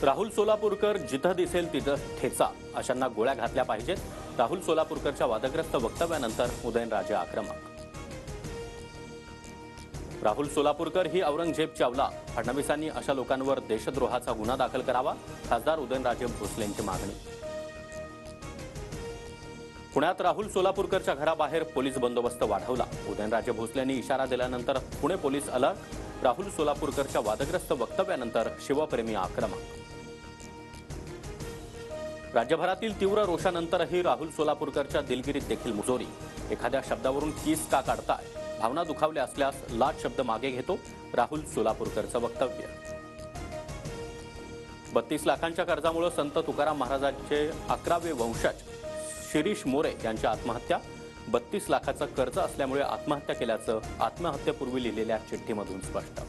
राहुल सोलापूरकर जिथं दिसेल तिथं ठेचा अशांना गोळ्या घातल्या पाहिजेत। राहुल सोलापूरकरच्या वादग्रस्त वक्तव्यानंतर उदयनराजे आक्रमक। राहुल सोलापूरकर ही औरंगजेब चावला। फडणवीसांनी अशा लोकांवर देशद्रोहाचा गुन्हा दाखल करावा। खासदार उदयनराजे भोसलेंची मागणी। पुण्यात राहुल सोलापूरकरच्या घराबाहेर पोलीस बंदोबस्त वाढवला। उदयनराजे भोसलेंनी इशारा दिल्यानंतर पुणे पोलीस अलर्ट। राहुल सोलापूरकरच्या वादग्रस्त वक्तव्यानंतर शिवप्रेमी आक्रमक। राज्यभरातील तीव्र रोषानंतरही राहुल सोलापूरकरच्या दिलगिरीत देखील मुजोरी। एखाद्या शब्दावरून कीस का काढताय? भावना दुखावल्या असल्यास लाट शब्द मागे घेतो, राहुल सोलापूरकरचं वक्तव्य। 32 लाखांच्या कर्जामुळे संत तुकाराम महाराजांचे 11वे वंशज शिरीष मोरे यांची आत्महत्या। 32 लाखाचं कर्ज असल्यामुळे आत्महत्या केल्याचं आत्महत्येपूर्वी लिहिलेल्या चिठ्ठीमधून स्पष्ट।